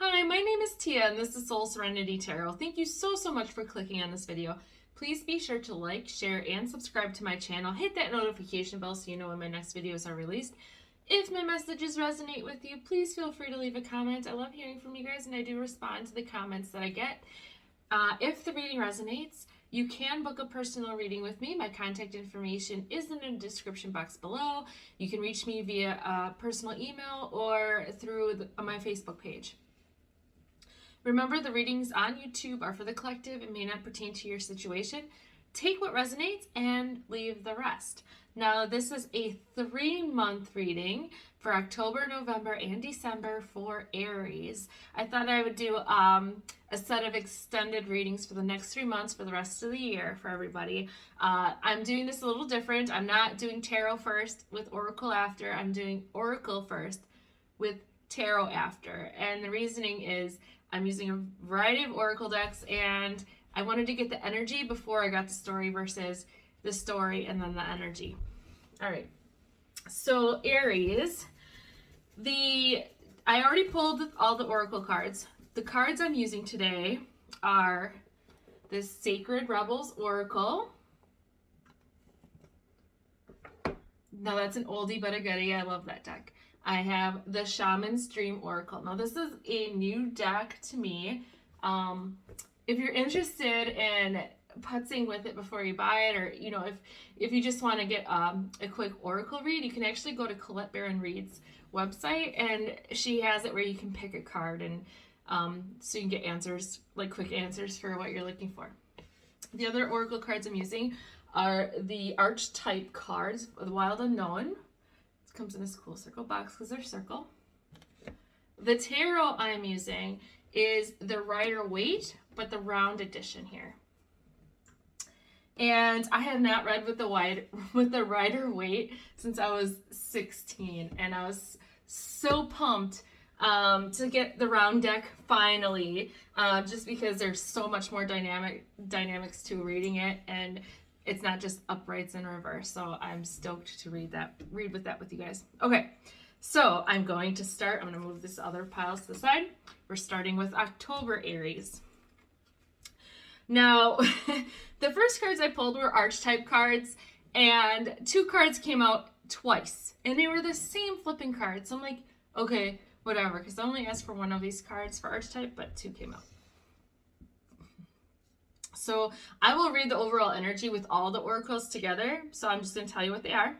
Hi, my name is Tia and this is Soul Serenity Tarot. Thank you so much for clicking on this video. Please be sure to like, share, and subscribe to my channel. Hit that notification bell so you know when my next videos are released. If my messages resonate with you, please feel free to leave a comment. I love hearing from you guys and I do respond to the comments that I get. If the reading resonates, you can book a personal reading with me. My contact information is in the description box below. You can reach me via a personal email or through my Facebook page. Remember, the readings on YouTube are for the collective and may not pertain to your situation. Take what resonates and leave the rest. Now, this is a 3-month reading for October, November, and December for Aries. I thought I would do a set of extended readings for the next 3 months for the rest of the year for everybody. I'm doing this a little different. I'm not doing tarot first with oracle after. I'm doing oracle first with tarot after. And the reasoning is I'm using a variety of oracle decks and I wanted to get the energy before I got the story versus the story and then the energy. All right. So Aries, I already pulled all the oracle cards. The cards I'm using today are the Sacred Rebels Oracle. Now that's an oldie but a goodie. I love that deck. I have the Shaman's Dream Oracle. Now this is a new deck to me. If you're interested in putzing with it before you buy it, or if you just want to get a quick oracle read, you can actually go to Colette Baron Reed's website, and she has it where you can pick a card, and so you can get answers, like quick answers for what you're looking for. The other oracle cards I'm using are the archetype cards, the Wild Unknown. It comes in this cool circle box because they're circle. The tarot I'm using is the Rider-Waite, but the round edition here. And I have not read with the Rider-Waite since I was 16, and I was so pumped to get the round deck finally, just because there's so much more dynamics to reading it, and it's not just uprights and reverse. So I'm stoked to read with that with you guys. Okay, so I'm going to start. I'm going to move this other pile to the side. We're starting with October Aries. Now, the first cards I pulled were archetype cards, and 2 cards came out twice, and they were the same flipping cards. So I'm like, okay, whatever, because I only asked for 1 of these cards for archetype, but 2 came out. So I will read the overall energy with all the oracles together. So I'm just going to tell you what they are.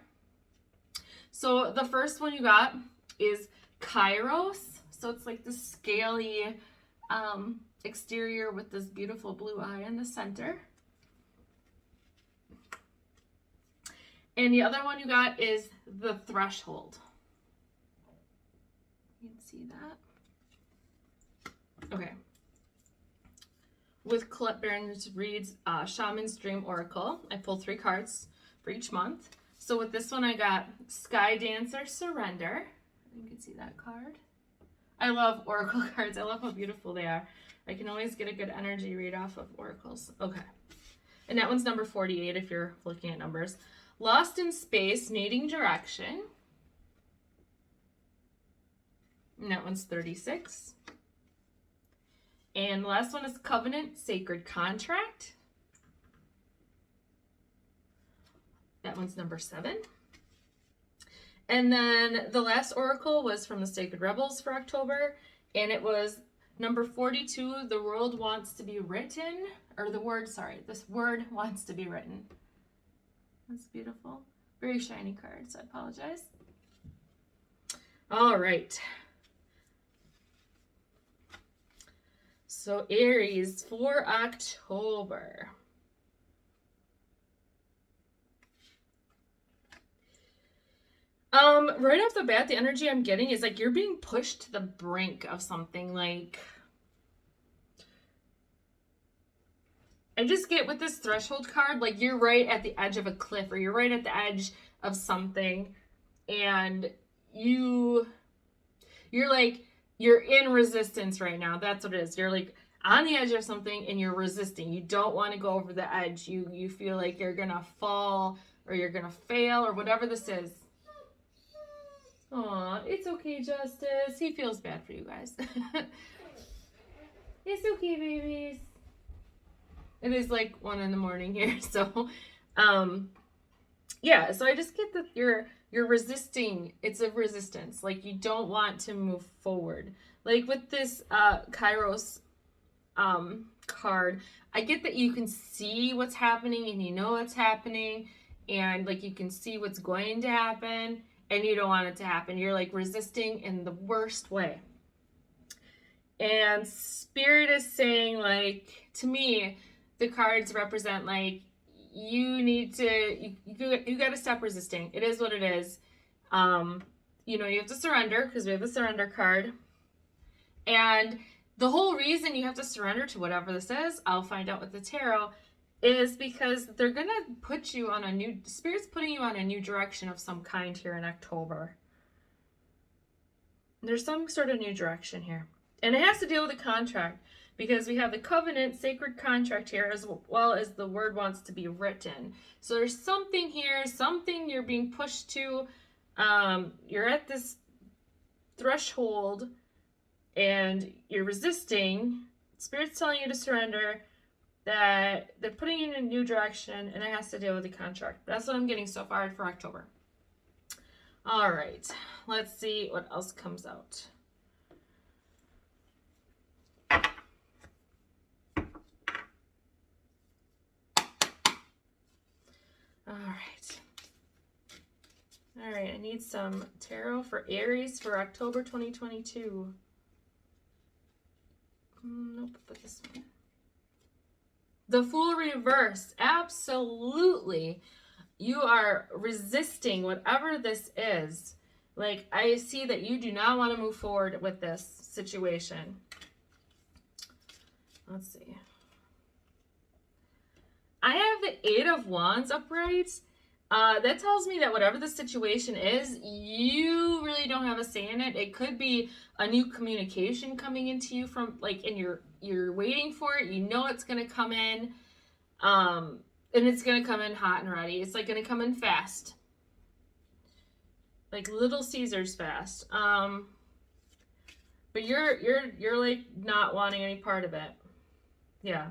So the first one you got is Kairos. So it's like the scaly exterior with this beautiful blue eye in the center. And the other one you got is the Threshold. You can see that. Okay. With Colette Baron Reed's Shaman's Dream Oracle, I pulled 3 cards for each month. So with this one, I got Sky Dancer Surrender. You can see that card. I love oracle cards. I love how beautiful they are. I can always get a good energy read off of oracles. Okay. And that one's number 48 if you're looking at numbers. Lost in Space, Needing Direction. And that one's 36. And the last one is Covenant, Sacred Contract. That one's number 7. And then the last oracle was from the Sacred Rebels for October, and it was number 42, The World Wants to Be Written, or this word wants to be written. That's beautiful. Very shiny card, so I apologize. All right. So Aries for October. Right off the bat, the energy I'm getting is like you're being pushed to the brink of something. Like, I just get with this Threshold card, like you're right at the edge of a cliff, or you're right at the edge of something, and you're in resistance right now. That's what it is. You're like on the edge of something and you're resisting. You don't want to go over the edge. You feel like you're gonna fall or you're gonna fail or whatever this is. Aw, it's okay, Justice. He feels bad for you guys. It's okay, babies. It is like 1 in the morning here, so yeah, so I just get that you're resisting. It's a resistance. Like you don't want to move forward. Like with this Kairos card, I get that you can see what's happening and you know what's happening, and like you can see what's going to happen, and you don't want it to happen. You're like resisting in the worst way. And Spirit is saying, like, to me, the cards represent like you need to you got to stop resisting. It is what it is. You know, you have to surrender, because we have the surrender card. And the whole reason you have to surrender to whatever this is, I'll find out with the tarot, is because they're going to put you on a new, Spirit's putting you on a new direction of some kind here in October. There's some sort of new direction here. And it has to deal with the contract, because we have the covenant, sacred contract here, as well as the word wants to be written. So there's something here, something you're being pushed to. You're at this threshold and you're resisting. Spirit's telling you to surrender, that they're putting you in a new direction, and it has to deal with the contract. That's what I'm getting so far for October. All right, let's see what else comes out. All right, I need some tarot for Aries for October 2022. Nope, but this one. The Fool reverse. Absolutely. You are resisting whatever this is. Like, I see that you do not want to move forward with this situation. Let's see. I have the Eight of Wands upright. That tells me that whatever the situation is, you really don't have a say in it. It could be a new communication coming into you from, like, and you're waiting for it. You know it's going to come in, and it's going to come in hot and ready. It's like going to come in fast, like Little Caesars fast. But you're like not wanting any part of it. Yeah.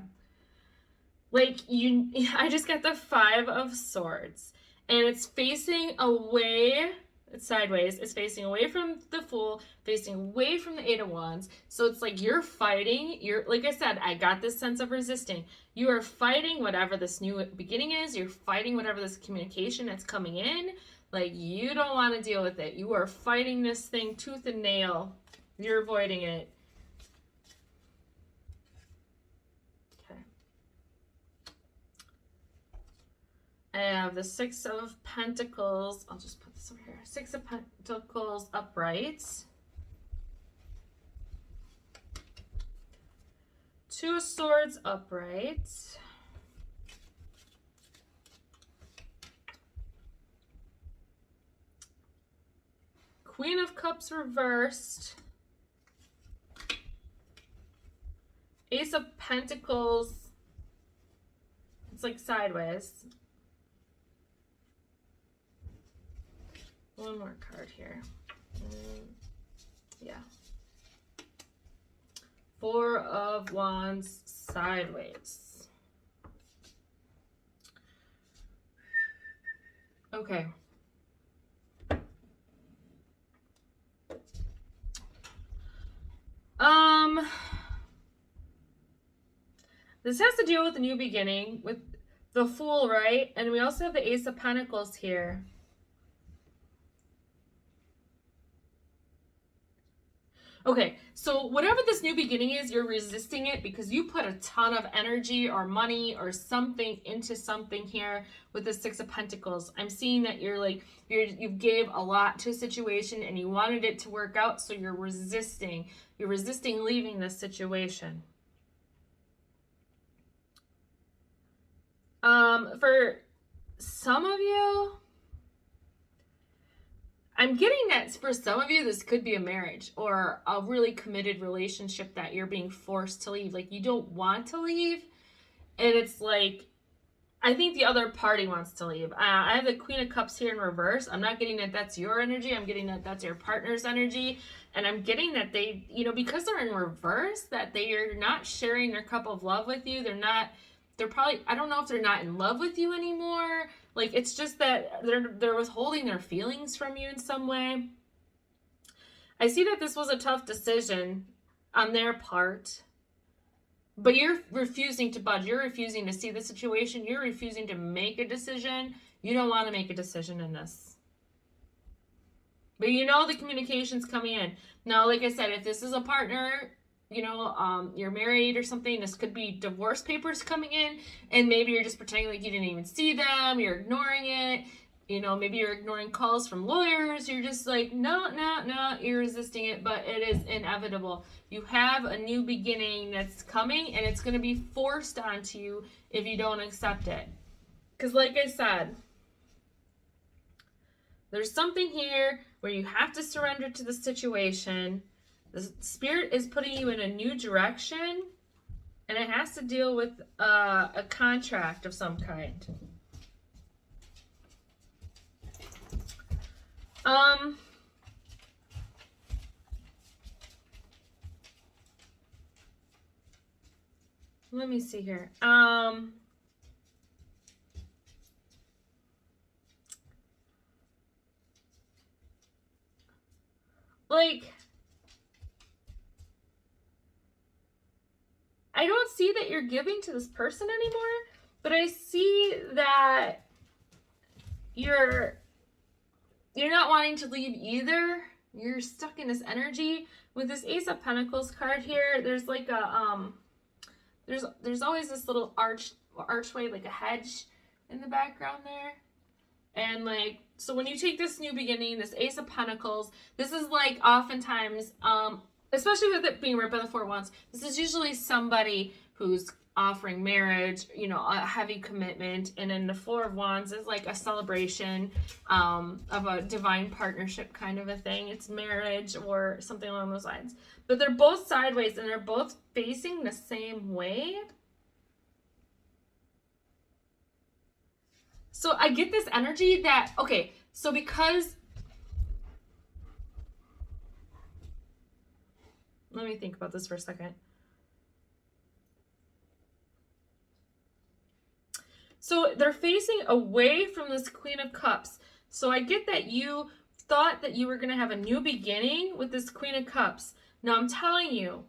Like I just got the Five of Swords. And it's facing away, it's sideways, it's facing away from the Fool, facing away from the Eight of Wands. So it's like you're fighting, like I said, I got this sense of resisting. You are fighting whatever this new beginning is, you're fighting whatever this communication that's coming in. Like, you don't want to deal with it. You are fighting this thing tooth and nail. You're avoiding it. I have the Six of Pentacles. I'll just put this over here. Six of Pentacles upright. Two of Swords upright. Queen of Cups reversed. Ace of Pentacles. It's like sideways. One more card here. Yeah. Four of Wands sideways. Okay. This has to deal with the new beginning, with the Fool, right? And we also have the Ace of Pentacles here. Okay, so whatever this new beginning is, you're resisting it because you put a ton of energy or money or something into something here with the Six of Pentacles. I'm seeing that you gave a lot to a situation and you wanted it to work out, so you're resisting. You're resisting leaving this situation. For some of you, I'm getting that for some of you, this could be a marriage or a really committed relationship that you're being forced to leave. Like, you don't want to leave. And it's like, I think the other party wants to leave. I have the Queen of Cups here in reverse. I'm not getting that that's your energy. I'm getting that that's your partner's energy. And I'm getting that they, you know, because they're in reverse, that they are not sharing their cup of love with you. They're probably, I don't know if they're not in love with you anymore. Like, it's just that they're withholding their feelings from you in some way. I see that this was a tough decision on their part, but you're refusing to budge. You're refusing to see the situation. You're refusing to make a decision. You don't want to make a decision in this. But you know the communication's coming in. Now, like I said, if this is a partner, you know, you're married or something, this could be divorce papers coming in, and maybe you're just pretending like you didn't even see them, you're ignoring it, you know, maybe you're ignoring calls from lawyers, you're just like, no, you're resisting it, but it is inevitable. You have a new beginning that's coming, and it's going to be forced onto you if you don't accept it. Because like I said, there's something here where you have to surrender to the situation. The spirit is putting you in a new direction, and it has to deal with a contract of some kind. Let me see here. Like, I don't see that you're giving to this person anymore, but I see that you're not wanting to leave either. You're stuck in this energy. With this Ace of Pentacles card here, there's like a there's always this little archway, like a hedge in the background there. And like, so when you take this new beginning, this Ace of Pentacles, this is like oftentimes, especially with it being right by the Four of Wands, this is usually somebody who's offering marriage, you know, a heavy commitment. And then the Four of Wands is like a celebration of a divine partnership kind of a thing. It's marriage or something along those lines. But they're both sideways, and they're both facing the same way. So I get this energy that, okay, so because, let me think about this for a second. So they're facing away from this Queen of Cups. So I get that you thought that you were going to have a new beginning with this Queen of Cups. Now I'm telling you,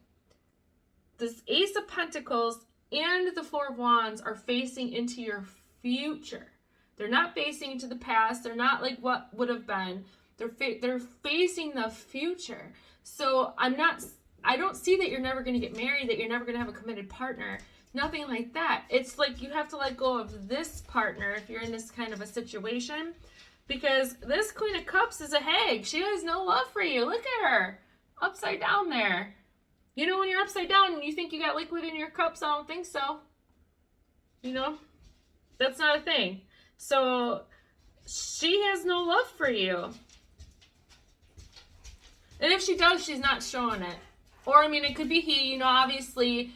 this Ace of Pentacles and the Four of Wands are facing into your future. They're not facing into the past. They're not like what would have been. They're facing the future. So I don't see that you're never going to get married, that you're never going to have a committed partner. Nothing like that. It's like you have to let go of this partner if you're in this kind of a situation, because this Queen of Cups is a hag. She has no love for you. Look at her. Upside down there. You know, when you're upside down and you think you got liquid in your cups, I don't think so. You know, that's not a thing. So she has no love for you. And if she does, she's not showing it. Or, I mean, it could be he, you know, obviously,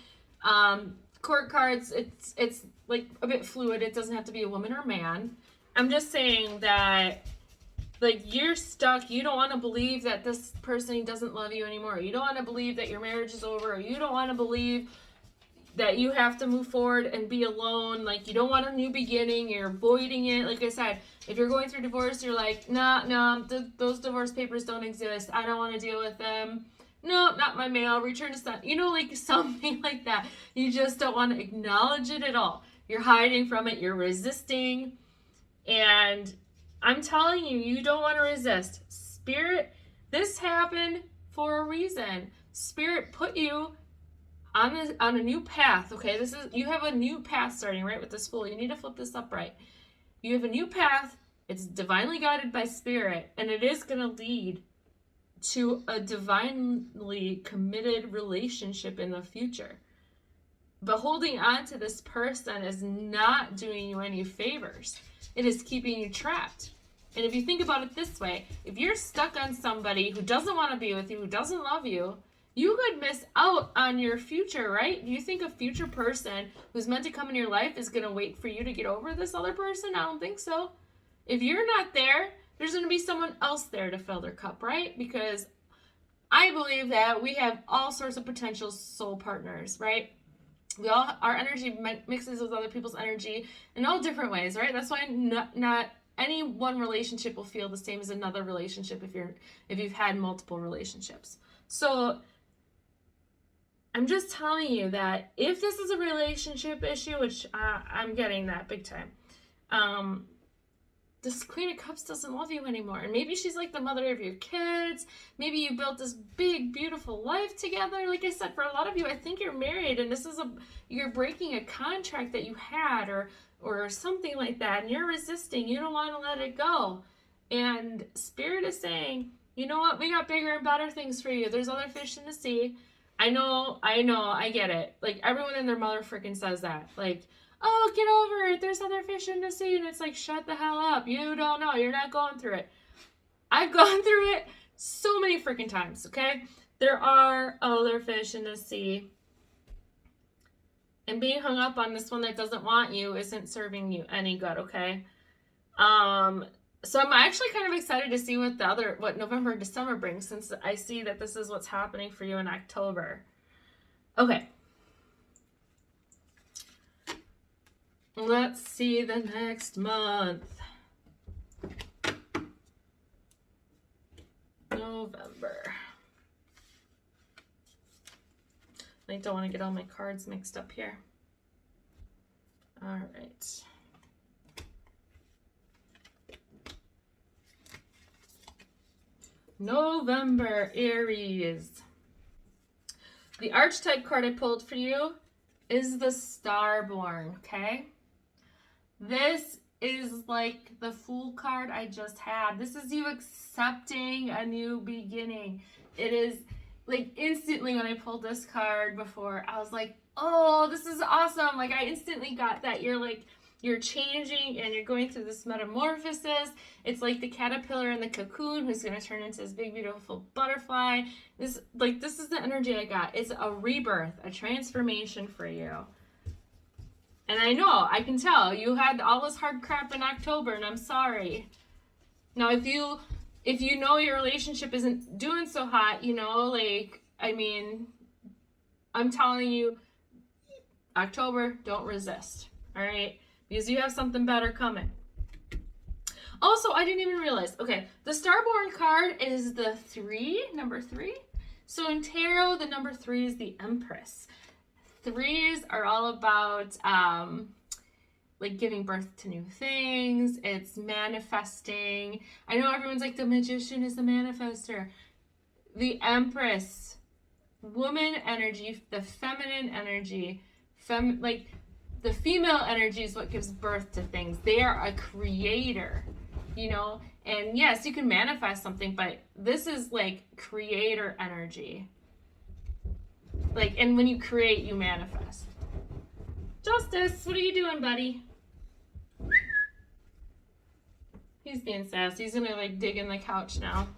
court cards, it's like a bit fluid. It doesn't have to be a woman or a man. I'm just saying that, like, you're stuck. You don't want to believe that this person doesn't love you anymore. You don't want to believe that your marriage is over. Or you don't want to believe that you have to move forward and be alone. Like, you don't want a new beginning. You're avoiding it. Like I said, if you're going through divorce, you're like, no, those divorce papers don't exist. I don't want to deal with them. No, not my mail. Return to send. You know, like something like that. You just don't want to acknowledge it at all. You're hiding from it. You're resisting. And I'm telling you, you don't want to resist. Spirit, this happened for a reason. Spirit put you on a new path. Okay, you have a new path starting, right, with this Fool. You need to flip this upright. You have a new path. It's divinely guided by Spirit, and it is going to lead to a divinely committed relationship in the future. But holding on to this person is not doing you any favors. It is keeping you trapped. And if you think about it this way, if you're stuck on somebody who doesn't want to be with you, who doesn't love you, you could miss out on your future, right? Do you think a future person who's meant to come in your life is going to wait for you to get over this other person? I don't think so. If you're not there, there's going to be someone else there to fill their cup, right? Because I believe that we have all sorts of potential soul partners, right? Our energy mixes with other people's energy in all different ways, right? That's why not any one relationship will feel the same as another relationship if you've had multiple relationships. So I'm just telling you that if this is a relationship issue, which I'm getting that big time, this Queen of Cups doesn't love you anymore. And maybe she's like the mother of your kids. Maybe you built this big, beautiful life together. Like I said, for a lot of you, I think you're married and you're breaking a contract that you had or something like that. And you're resisting. You don't want to let it go. And Spirit is saying, you know what? We got bigger and better things for you. There's other fish in the sea. I know, I get it. Like, everyone and their mother freaking says that. Like, oh, get over it. There's other fish in the sea. And it's like, shut the hell up. You don't know. You're not going through it. I've gone through it so many freaking times, okay? There are other fish in the sea. And being hung up on this one that doesn't want you isn't serving you any good, okay? So I'm actually kind of excited to see what November and December brings, since I see that this is what's happening for you in October. Okay. Let's see the next month. November. I don't want to get all my cards mixed up here. All right. November, Aries. The archetype card I pulled for you is the Starborn, okay? This is like the Fool card I just had. This is you accepting a new beginning. It is like instantly when I pulled this card before, I was like, oh, this is awesome. Like, I instantly got that you're changing and you're going through this metamorphosis. It's like the caterpillar in the cocoon who's going to turn into this big, beautiful butterfly. This is the energy I got. It's a rebirth, a transformation for you. And I know, I can tell, you had all this hard crap in October, and I'm sorry. Now, if you know your relationship isn't doing so hot, I'm telling you, October, don't resist, all right? Because you have something better coming. Also, I didn't even realize, okay, the Starborn card is the number 3. So in tarot, the number 3 is the Empress. 3s are all about like giving birth to new things. It's manifesting. I know everyone's like, the magician is the manifester. The Empress, woman energy, the feminine energy, the female energy is what gives birth to things. They are a creator, and yes, you can manifest something, but this is like creator energy. And when you create, you manifest. Justice, what are you doing, buddy? He's being sassy. He's gonna dig in the couch now.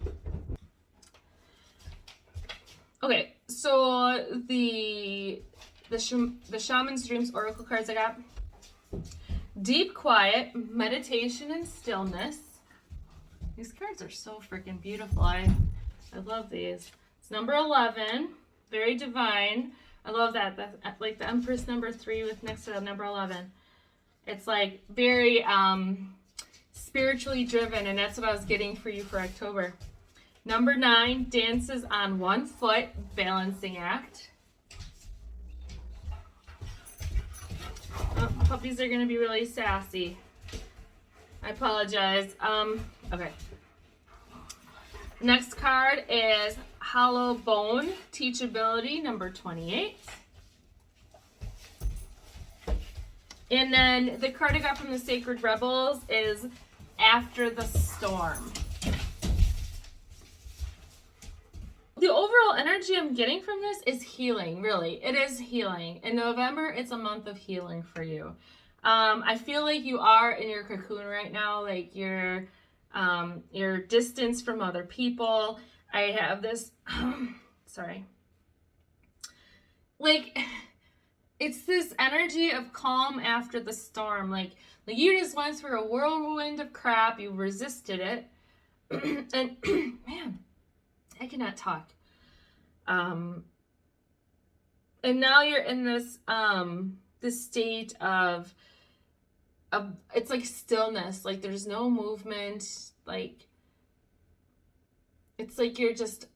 Okay, so the Shaman's Dreams Oracle cards I got. Deep quiet, meditation, and stillness. These cards are so freaking beautiful. I love these. It's number 11. Very divine. I love that. Like the Empress number 3 with next to the number 11. It's like very spiritually driven, and that's what I was getting for you for October. Number 9, dances on one foot, balancing act. Oh, puppies are going to be really sassy. I apologize. Okay. Next card is Hollow Bone, Teachability, number 28. And then the card I got from the Sacred Rebels is After the Storm. The overall energy I'm getting from this is healing, really. It is healing. In November, it's a month of healing for you. I feel like you are in your cocoon right now, like you're distanced from other people. I have this, sorry. Like, it's this energy of calm after the storm. Like you just went through a whirlwind of crap. You resisted it. And, man, I cannot talk. And now you're in this this state of it's like stillness, like there's no movement, like it's like you're just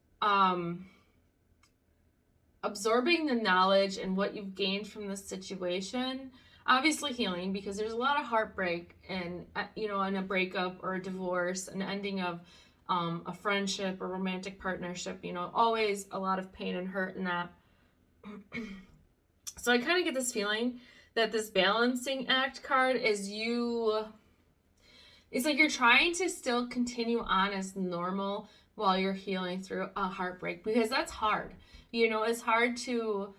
absorbing the knowledge and what you've gained from this situation. Obviously healing, because there's a lot of heartbreak and in a breakup or a divorce, an ending of a friendship or romantic partnership, always a lot of pain and hurt in that. So I kind of get this feeling that this balancing act card is it's like you're trying to still continue on as normal while you're healing through a heartbreak, because that's hard. It's hard to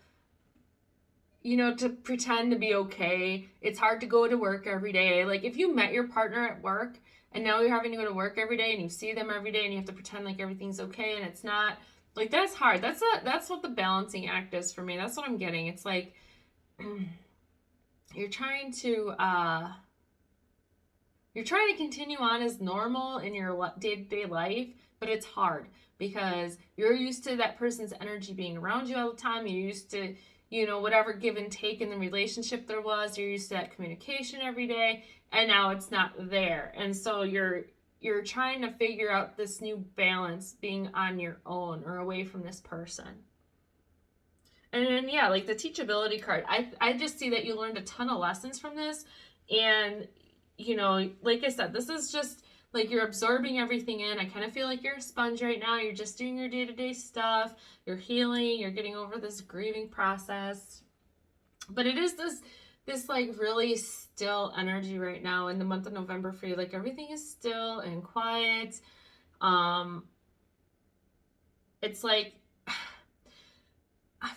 to pretend to be okay. It's hard to go to work every day. Like if you met your partner at work and now you're having to go to work every day and you see them every day and you have to pretend like everything's okay and it's not, like that's hard. That's what the balancing act is for me. That's what I'm getting. It's like you're trying to continue on as normal in your day-to-day life, but it's hard because you're used to that person's energy being around you all the time. You're used to whatever give and take in the relationship there was. You're used to that communication every day, and now it's not there. And so you're trying to figure out this new balance being on your own or away from this person. And then, yeah, like the teachability card, I just see that you learned a ton of lessons from this. And, like I said, this is just like you're absorbing everything in. I kind of feel like you're a sponge right now. You're just doing your day-to-day stuff. You're healing. You're getting over this grieving process. But it is this like really still energy right now in the month of November for you. Like everything is still and quiet. It's like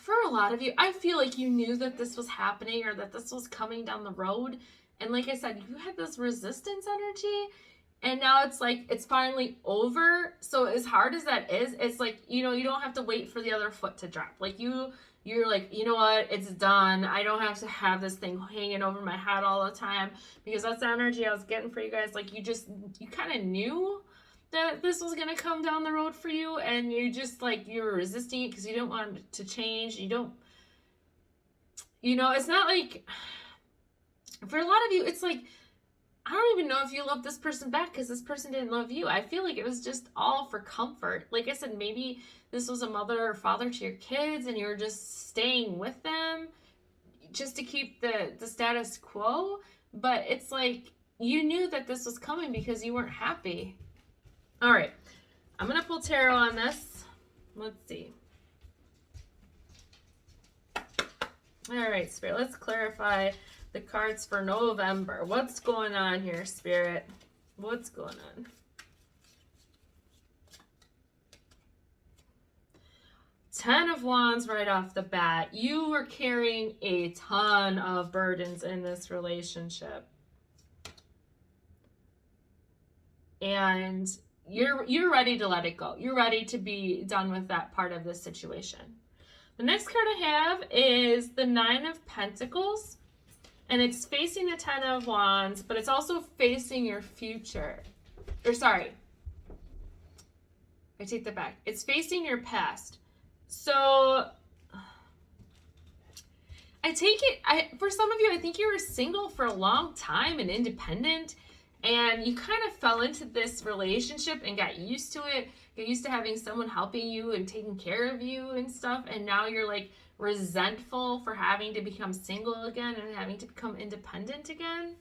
for a lot of you, I feel like you knew that this was happening or that this was coming down the road. And like I said, you had this resistance energy. And now it's like, it's finally over. So as hard as that is, it's like, you don't have to wait for the other foot to drop. Like you're like, you know what, it's done. I don't have to have this thing hanging over my head all the time, because that's the energy I was getting for you guys. Like you kind of knew that this was going to come down the road for you. And you just like, you were resisting it because you didn't want it to change. You don't, it's not like, for a lot of you, it's like, I don't even know if you love this person back because this person didn't love you. I feel like it was just all for comfort. Like I said, maybe this was a mother or father to your kids and you were just staying with them just to keep the status quo. But it's like you knew that this was coming because you weren't happy. All right. I'm going to pull tarot on this. Let's see. All right, Spirit, let's clarify the cards for November. What's going on here, Spirit? What's going on? Ten of Wands right off the bat. You were carrying a ton of burdens in this relationship. And you're ready to let it go. You're ready to be done with that part of this situation. The next card I have is the Nine of Pentacles. And it's facing the Ten of Wands, but it's also facing your future. Or sorry, I take that back. It's facing your past. So I take it, for some of you, I think you were single for a long time and independent, and you kind of fell into this relationship and got used to it. Got used to having someone helping you and taking care of you and stuff, and now you're like resentful for having to become single again and having to become independent again.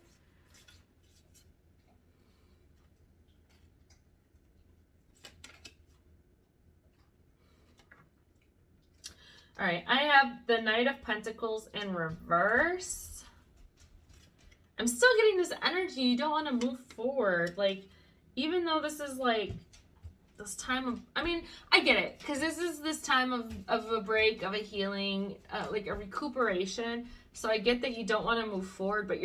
All right, I have the Knight of Pentacles in reverse. I'm still getting this energy. You don't want to move forward. Like, even though this is like this time of, I mean, I get it, because this is this time of a break, of a healing, like a recuperation. So I get that you don't want to move forward, but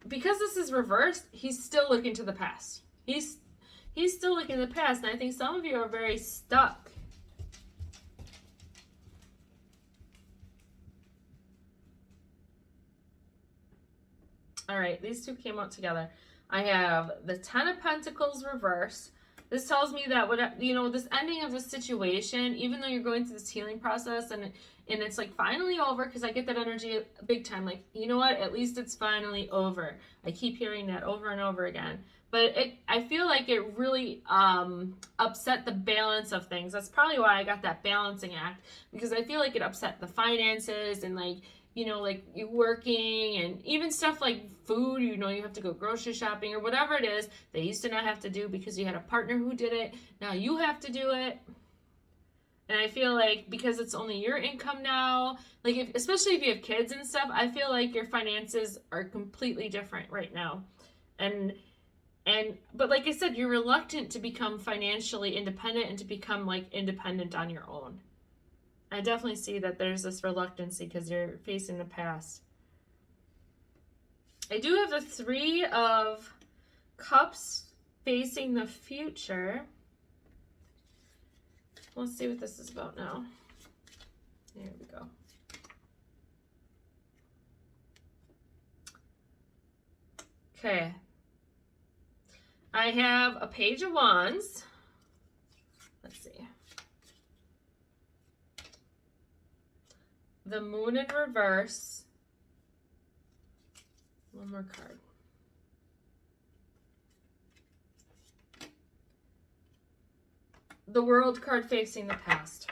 because this is reversed, he's still looking to the past. He's still looking to the past, and I think some of you are very stuck. All right, these two came out together. I have the Ten of Pentacles reverse, This tells me that this ending of this situation, even though you're going through this healing process and it's like finally over, because I get that energy big time. Like, you know what? At least it's finally over. I keep hearing that over and over again. But I feel like it really upset the balance of things. That's probably why I got that balancing act, because I feel like it upset the finances and like, like you working and even stuff like food, you have to go grocery shopping or whatever it is they used to not have to do because you had a partner who did it. Now you have to do it. And I feel like because it's only your income now, like especially if you have kids and stuff, I feel like your finances are completely different right now. But like I said, you're reluctant to become financially independent and to become like independent on your own. I definitely see that there's this reluctancy because you're facing the past. I do have the 3 of Cups facing the future. Let's see what this is about now. Here we go. Okay. I have a Page of Wands. Let's see. The Moon in reverse. One more card. The World card facing the past.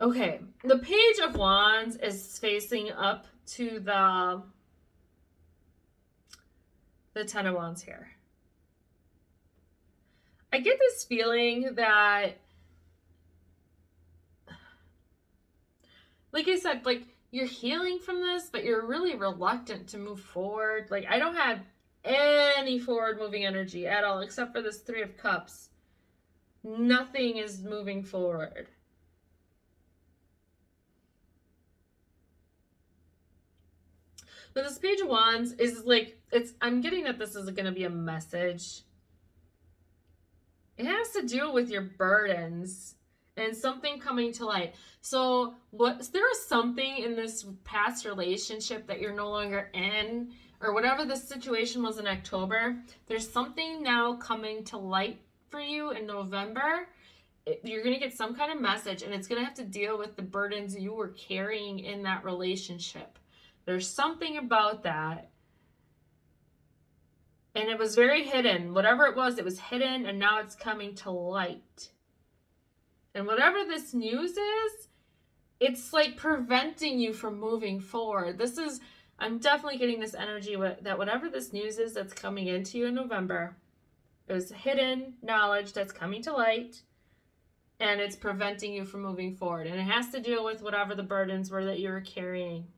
Okay, the Page of Wands is facing up to the Ten of Wands here. I get this feeling that, like I said, like you're healing from this, but you're really reluctant to move forward. Like I don't have any forward moving energy at all, except for this 3 of Cups. Nothing is moving forward. But this Page of Wands is like, I'm getting that this is going to be a message. It has to do with your burdens and something coming to light. So there is something in this past relationship that you're no longer in, or whatever the situation was in October. There's something now coming to light for you in November. You're going to get some kind of message, and it's going to have to deal with the burdens you were carrying in that relationship. There's something about that. And it was very hidden. Whatever it was hidden, and now it's coming to light. And whatever this news is, it's like preventing you from moving forward. I'm definitely getting this energy that whatever this news is that's coming into you in November, it was hidden knowledge that's coming to light, and it's preventing you from moving forward. And it has to deal with whatever the burdens were that you were carrying.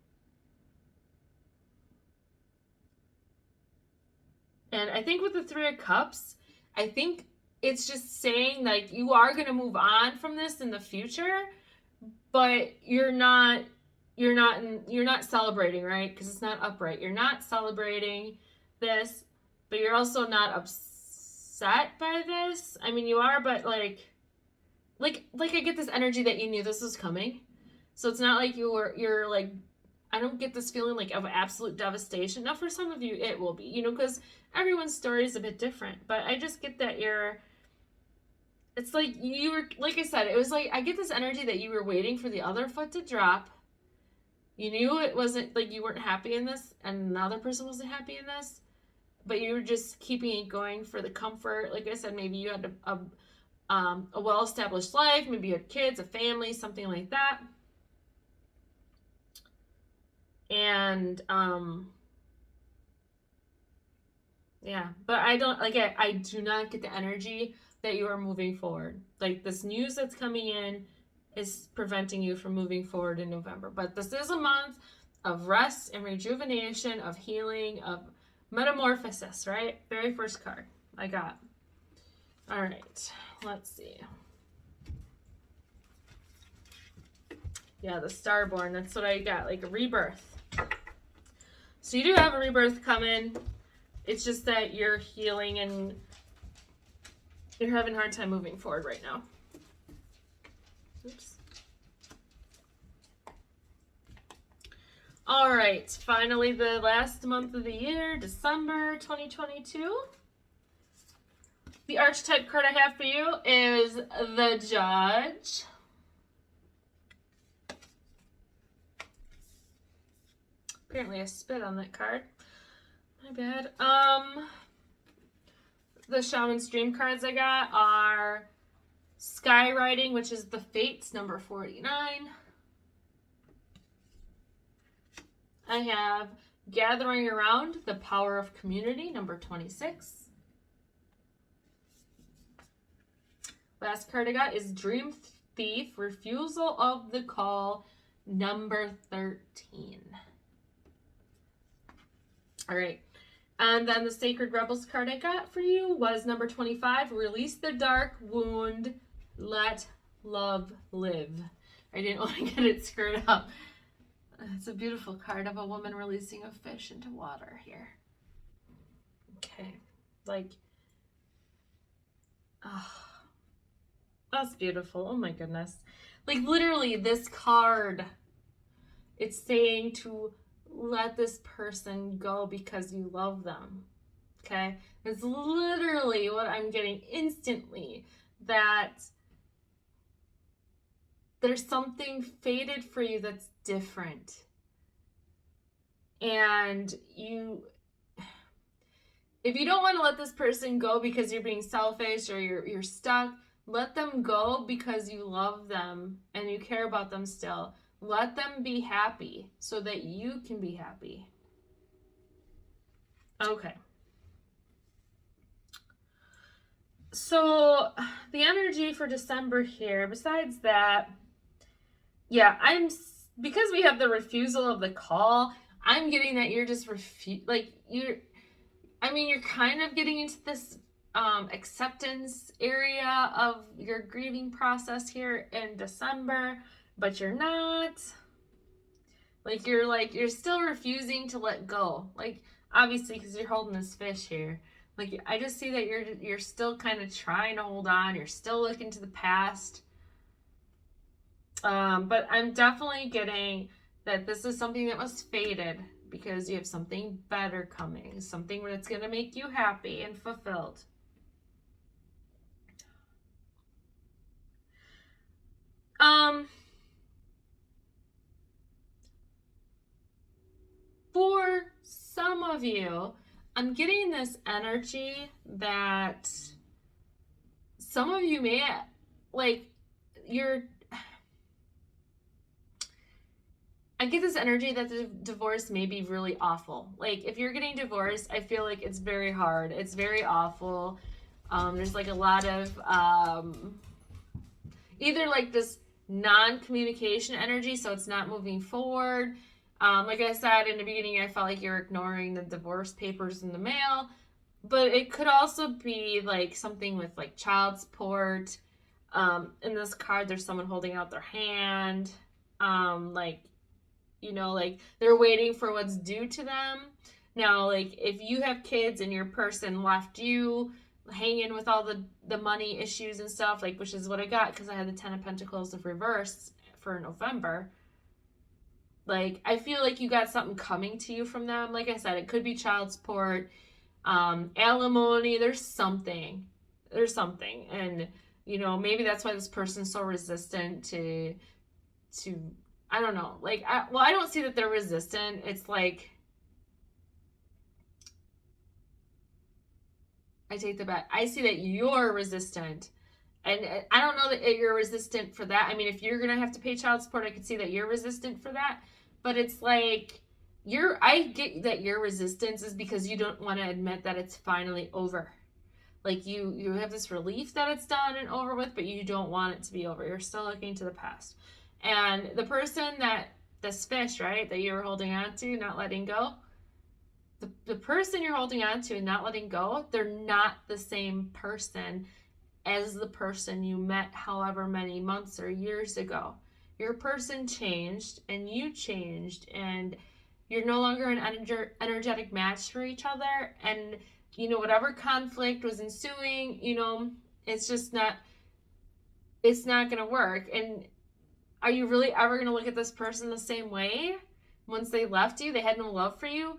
And I think with the 3 of Cups, I think it's just saying like you are going to move on from this in the future, but you're not celebrating, right? Because it's not upright. You're not celebrating this, but you're also not upset by this. I mean, you are, but like I get this energy that you knew this was coming. So it's not like you're like, I don't get this feeling like of absolute devastation. Now, for some of you, it will be, because everyone's story is a bit different. But I just get that it's like you were, like I said, it was like, I get this energy that you were waiting for the other foot to drop. You knew it wasn't, like you weren't happy in this, and another person wasn't happy in this. But you were just keeping it going for the comfort. Like I said, maybe you had a well-established life. Maybe you had kids, a family, something like that. And, yeah, but I do not get the energy that you are moving forward. Like this news that's coming in is preventing you from moving forward in November. But this is a month of rest and rejuvenation, of healing, of metamorphosis, right? Very first card I got. All right, let's see. Yeah, the Starborn, that's what I got, like a rebirth. So you do have a rebirth coming. It's just that you're healing and you're having a hard time moving forward right now. Oops. All right, finally the last month of the year, December 2022. The archetype card I have for you is the Judge. Apparently I spit on that card. My bad. The Shaman's Dream cards I got are Skywriting, which is the Fates, number 49. I have Gathering Around, the Power of Community, number 26. Last card I got is Dream Thief, Refusal of the Call, number 13. All right. And then the Sacred Rebels card I got for you was number 25, Release the Dark Wound, Let Love Live. I didn't want to get it screwed up. It's a beautiful card of a woman releasing a fish into water here. Okay. Like, oh, that's beautiful. Oh my goodness. Like, literally, this card, it's saying to let this person go because you love them. Okay? It's literally what I'm getting instantly, that there's something fated for you that's different. And if you don't want to let this person go because you're being selfish or you're stuck, let them go because you love them and you care about them still. Let them be happy so that you can be happy. Okay. So the energy for December here, besides that, yeah, because we have the refusal of the call, I'm getting that you're just you're kind of getting into this acceptance area of your grieving process here in December, but you're not. You're still refusing to let go. Like, obviously, because you're holding this fish here. Like, I just see that you're still kind of trying to hold on. You're still looking to the past. But I'm definitely getting that this is something that was fated because you have something better coming. Something that's going to make you happy and fulfilled. For some of you, I'm getting this energy that some of you may, I get this energy that the divorce may be really awful. Like, if you're getting divorced, I feel like it's very hard. It's very awful. There's like a lot of either like this non-communication energy, so it's not moving forward. Like I said in the beginning, I felt like you're ignoring the divorce papers in the mail, but it could also be like something with like child support. In this card, there's someone holding out their hand. They're waiting for what's due to them. Now, like, if you have kids and your person left you hanging with all the money issues and stuff, like, which is what I got because I had the 10 of Pentacles of reverse for November. Like, I feel like you got something coming to you from them. Like I said, it could be child support, alimony. There's something. And, maybe that's why this person's so resistant to I don't know. Like, I don't see that they're resistant. It's like, I take the bet. I see that you're resistant. And I don't know that you're resistant for that. I mean, if you're going to have to pay child support, I could see that you're resistant for that. But it's like, I get that your resistance is because you don't want to admit that it's finally over. Like, you have this relief that it's done and over with, but you don't want it to be over. You're still looking to the past. And the person this fish, right, that you were holding on to, not letting go, the person you're holding on to and not letting go, they're not the same person as the person you met however many months or years ago. Your person changed and you changed, and you're no longer an energetic match for each other. And, whatever conflict was ensuing, it's just not, it's not going to work. And are you really ever going to look at this person the same way? once they left you, they had no love for you.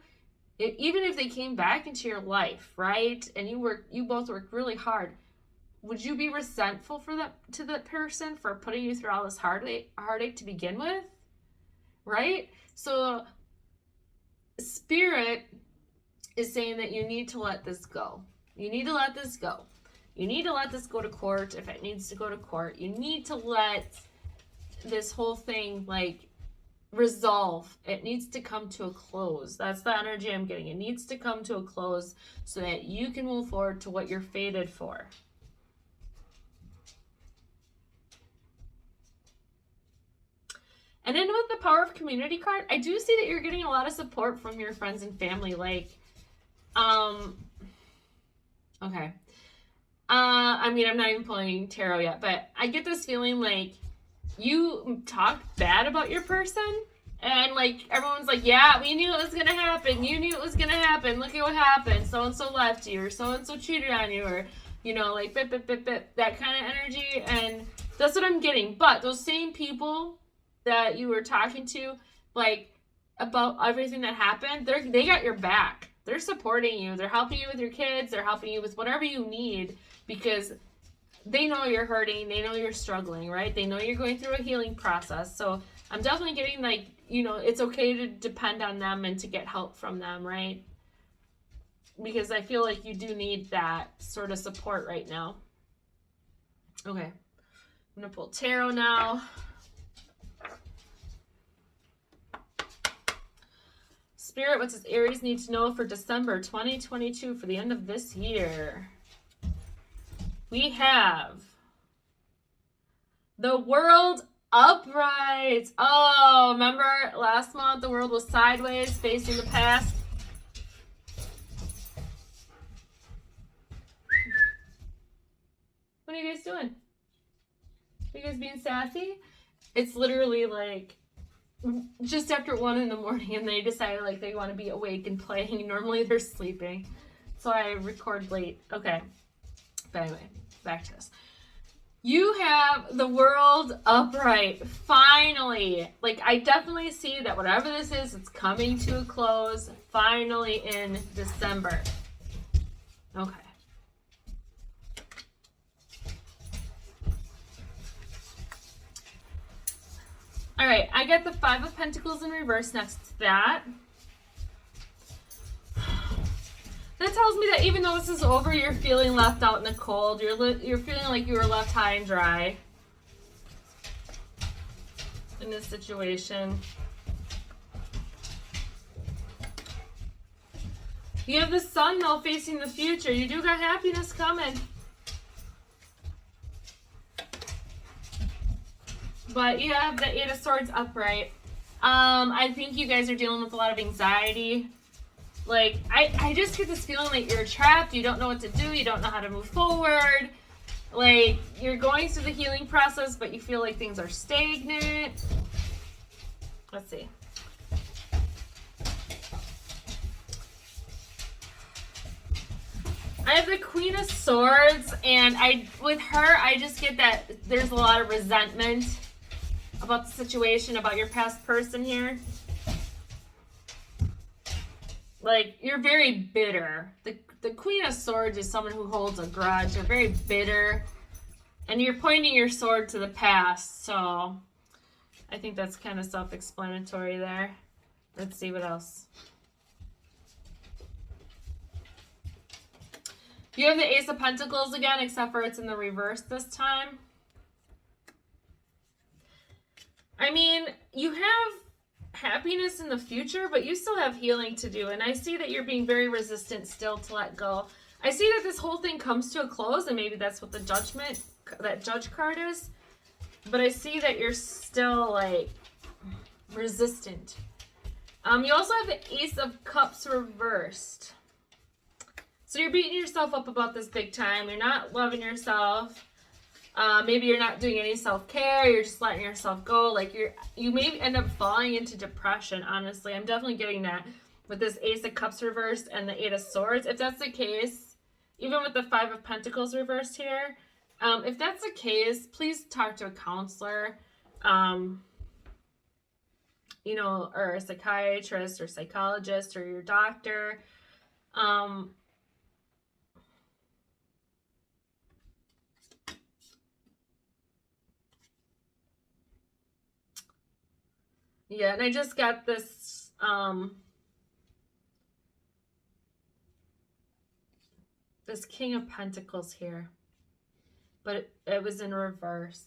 Even if they came back into your life, right? And you both worked really hard. Would you be resentful to that person for putting you through all this heartache to begin with? Right? So Spirit is saying that you need to let this go. You need to let this go. You need to let this go to court if it needs to go to court. You need to let this whole thing, like, resolve. It needs to come to a close. That's the energy I'm getting. It needs to come to a close so that you can move forward to what you're fated for. And then with the Power of Community card, I do see that you're getting a lot of support from your friends and family. Like, okay. I mean, I'm not even pulling tarot yet, but I get this feeling like you talk bad about your person, and like everyone's like, yeah, we knew it was gonna happen. You knew it was gonna happen. Look at what happened. So and so left you, or so and so cheated on you, or like bit, that kind of energy. And that's what I'm getting. But those same people that you were talking to, like, about everything that happened, they got your back. They're supporting you. They're helping you with your kids. They're helping you with whatever you need, because they know you're hurting. They know you're struggling, right? They know you're going through a healing process. So I'm definitely getting, like, it's okay to depend on them and to get help from them, right? Because I feel like you do need that sort of support right now. Okay. I'm going to pull tarot now. Spirit, what does Aries need to know for December 2022, for the end of this year? We have the World upright. Oh, remember last month the world was sideways, facing the past? What are you guys doing? Are you guys being sassy? It's literally like just after 1 in the morning, and they decided like they want to be awake and playing. Normally they're sleeping, so I record late. Okay, but anyway, back to this. You have the world upright. Finally, like, I definitely see that whatever this is, it's coming to a close finally in December. Okay. All right, I got the 5 of Pentacles in reverse next to that. That tells me that even though this is over, you're feeling left out in the cold. You're feeling like you were left high and dry in this situation. You have the sun, though, facing the future. You do got happiness coming. But you have the 8 of Swords upright. I think you guys are dealing with a lot of anxiety. Like, I just get this feeling like you're trapped. You don't know what to do. You don't know how to move forward. Like, you're going through the healing process, but you feel like things are stagnant. Let's see. I have the Queen of Swords, and with her, I just get that there's a lot of resentment about the situation, about your past person here. Like, you're very bitter. The Queen of Swords is someone who holds a grudge. You're very bitter. And you're pointing your sword to the past. So, I think that's kind of self-explanatory there. Let's see what else. You have the Ace of Pentacles again, except for it's in the reverse this time. I mean, you have happiness in the future, but you still have healing to do. And I see that you're being very resistant still to let go. I see that this whole thing comes to a close, and maybe that's what the that Judge card is. But I see that you're still, like, resistant. You also have the Ace of Cups reversed. So you're beating yourself up about this big time. You're not loving yourself. Maybe you're not doing any self-care. You're just letting yourself go. Like, you may end up falling into depression, honestly. I'm definitely getting that with this Ace of Cups reversed and the 8 of Swords. If that's the case, even with the 5 of Pentacles reversed here, if that's the case, please talk to a counselor. you know, or a psychiatrist or psychologist or your doctor. Yeah, and I just got this, this King of Pentacles here, but it was in reverse.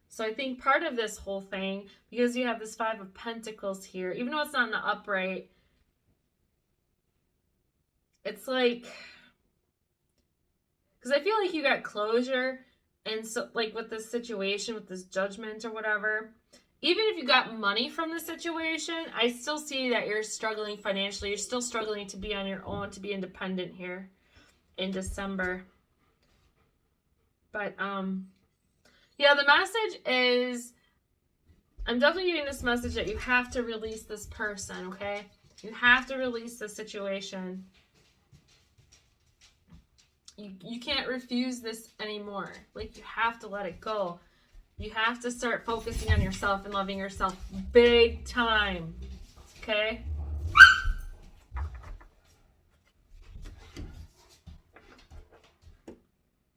So I think part of this whole thing, because you have this Five of Pentacles here, even though it's not in the upright, it's like, because I feel like you got closure, and so like with this situation, with this judgment or whatever, even if you got money from the situation, I still see that you're struggling financially. You're still struggling to be on your own, to be independent here in December. But yeah, the message is, I'm definitely getting this message that you have to release this person, okay? You have to release the situation. You can't refuse this anymore. Like, you have to let it go. You have to start focusing on yourself and loving yourself big time, okay?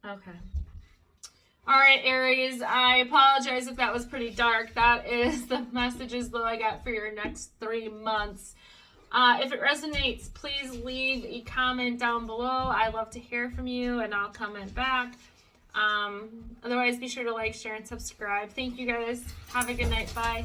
Okay. All right, Aries, I apologize if that was pretty dark. That is the messages that I got for your next 3 months. If it resonates, please leave a comment down below. I love to hear from you, and I'll comment back. Otherwise, be sure to like, share, and subscribe. Thank you, guys. Have a good night. Bye.